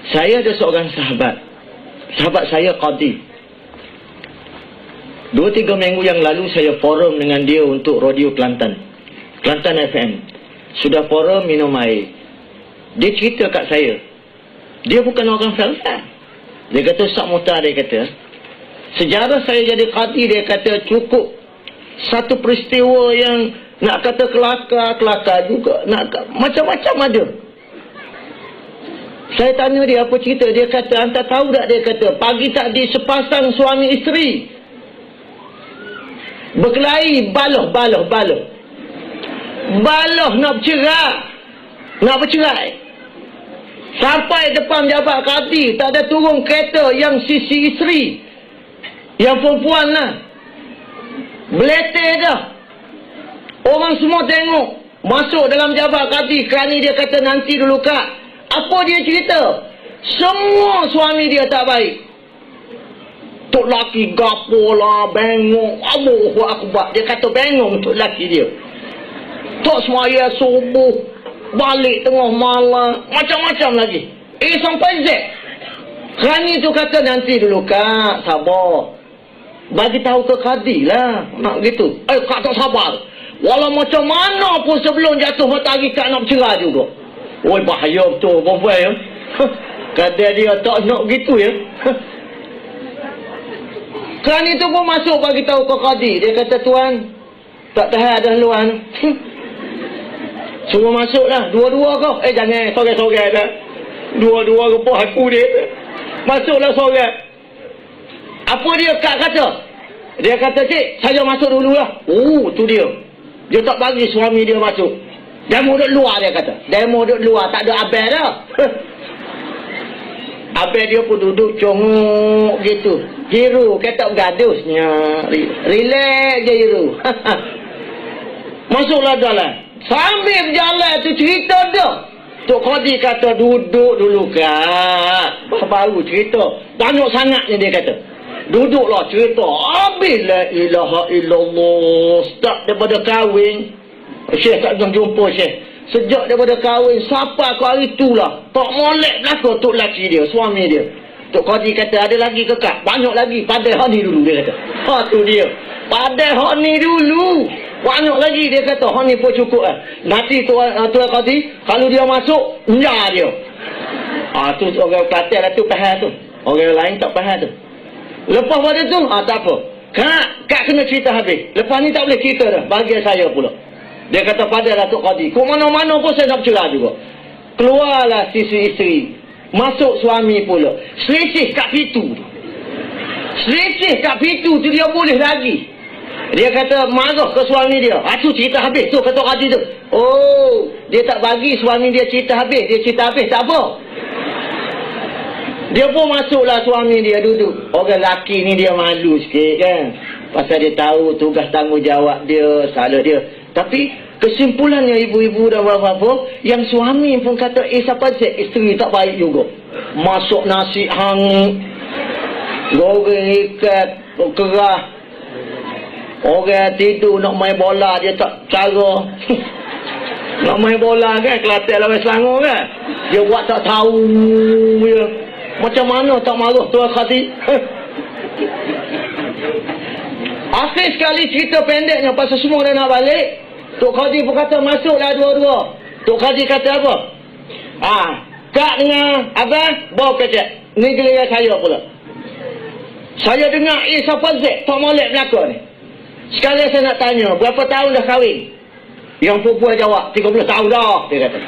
Saya ada seorang sahabat saya qadi. 2-3 minggu yang lalu saya forum dengan dia untuk radio Kelantan FM. Sudah forum minum air. Dia cerita kat saya, dia bukan orang falsafah. Dia kata Ustaz Muhtar, dia kata sejarah saya jadi qadi, dia kata cukup satu peristiwa yang nak kata kelakar juga, macam-macam ada. Saya tanya dia apa cerita. Dia kata, anda tahu tak, dia kata pagi tadi sepasang suami isteri berkelahi, baloh nak bercerai. Sampai depan jabat qadi, tak ada turun kereta yang sisi isteri, yang perempuan lah, beletih dah. Orang semua tengok, masuk dalam jabat qadi. Kerana dia kata nanti dulu kak. Apa dia cerita? Semua suami dia tak baik. Tok laki gapo lah, bengong, Allahu Akbar. Dia kata bengong tok laki dia. Tok semaya subuh, balik tengah malam, macam-macam lagi. Sampai Z. Kerana tu kata nanti dulu kak, sabar. Bagi tahu ke qadi lah, nak gitu. Kak tak sabar. Walau macam mana pun sebelum jatuh matahari kak nak bercerai juga. Oi, bahaya betul perempuan ya. Kata dia tak nak gitu ya. Kerana itu pun masuk bagi tahu ke qadi. Dia kata tuan, tak tahan dah luan. Suruh masuk lah, dua-dua kau. Jangan sorang-sorang dah. Dua-dua repah aku dia. Masuklah sorang. Apa dia kak kata? Dia kata, cik, saya masuk dulu lah. Tu dia. Dia tak bagi suami dia masuk. Demo duduk luar, dia kata. Demo duduk luar, tak ada abang dah. Abang dia pun duduk congok gitu. Hiru, kata bergadusnya. Relax je hiru. Masuklah dalam. Sambil berjalan tu cerita dah. Tok qadi kata duduk dulu kak. Baru cerita. Banyak sangatnya dia kata. Duduklah cerita. Habis la ilaha illallah. Start daripada kahwin. Syekh tak pernah jumpa Syekh. Sejak daripada kahwin sampai aku hari itulah. Tak molek belakang tok laki dia, suami dia. Tok qadi kata ada lagi ke kak? Banyak lagi. Padai hak ni dulu dia kata. Tu dia. Padai hak ni dulu. Banyak lagi dia kata. Hak ni pun cukup lah. Nanti tuan qadi, kalau dia masuk, enjar dia. Tu orang Kelantan lah tu faham tu. Orang lain tak faham tu. Lepas pada tu, tak apa. Kak kena cerita habis. Lepas ni tak boleh cerita dah. Bahagian saya pula. Dia kata pada Datuk Qadi. Kau mana-mana pun saya nak bercerai juga. Keluarlah sisi isteri. Masuk suami pula. Selisih kat pintu tu. Selisih kat pintu tu dia boleh lagi. Dia kata marah ke suami dia. Tu cerita habis tu kata Qadi tu. Dia tak bagi suami dia cerita habis. Dia cerita habis tak apa. Dia pun masuklah suami dia duduk. Orang lelaki ni dia malu sikit kan. Pasal dia tahu tugas tanggungjawab dia, salah dia. Tapi kesimpulannya ibu-ibu dan bapa-bapa, yang suami pun kata, siapa cik, isteri tak baik juga. Masuk nasi hangat, goreng ikat, kerah. Orang tidur nak main bola, dia tak cara. Nak main bola kan, Kelantan lawan Selangor kan. Dia buat tak tahu ya. Macam mana tak marah tuan qadi? Akhir sekali cerita pendeknya, pasal semua dah nak balik. Tok qadi pun kata masuklah dua-dua. Tok qadi kata apa? Kak dengan abang bawa kecek. Ni giliran saya pula. Saya dengar siapa Zek tak molek belakang ni. Sekali saya nak tanya, berapa tahun dah kahwin? Yang perempuan jawab 30 tahun dah, dia kata.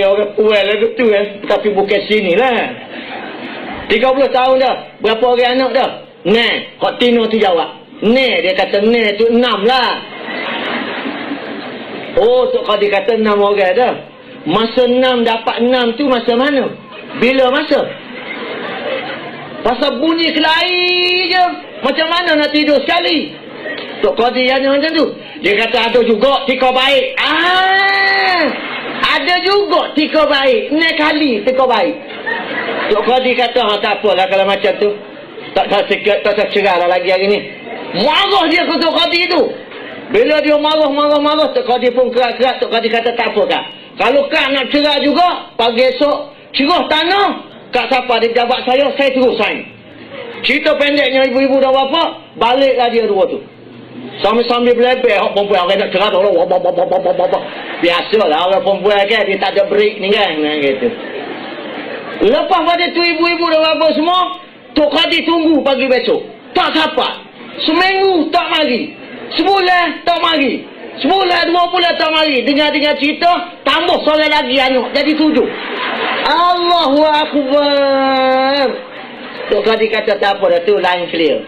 Orang puan lah tu kan, tapi bukan sini lah. 30 tahun dah. Berapa orang anak dah? Hak Tino tu jawab. Dia kata tu 6 lah. Tok qadi kata 6 orang dah. Masa 6 dapat 6 tu masa mana? Bila masa? Pasal bunyi kelahi je. Macam mana nak tidur sekali? Tok qadi yang macam tu. Dia kata ada juga tika baik. Ada juga tika baik. Ni kali tika baik. Tok qadi kata tak apalah kalau macam tu. Tak cerai lah lagi hari ni. Marah dia ke Tok qadi tu. Bila dia marah, Tok qadi pun kerat-kerat. Tok qadi kata tak apa kak. Kalau kak nak cerai juga, pagi esok Cerah tanah. Kak siapa dia jabat saya terus sign. Cerita pendeknya ibu-ibu dah apa, baliklah dia dua tu. Sambil-sambil belebek, perempuan orang nak cerah tolong. Biasalah orang perempuan kan, dia tak ada break ni kan. Gitu. Lepas pada tu ibu-ibu dah apa semua, Tok Kadi tunggu pagi besok. Tak dapat. Seminggu tak mari. Sebulan tak mari. Sebulan 2 bulan tak mari. Dengar-dengar cerita, tambah solat lagi anak. Jadi 7. Allahu Akbar. Tok Kadi kata tak apa dah tu, line clear.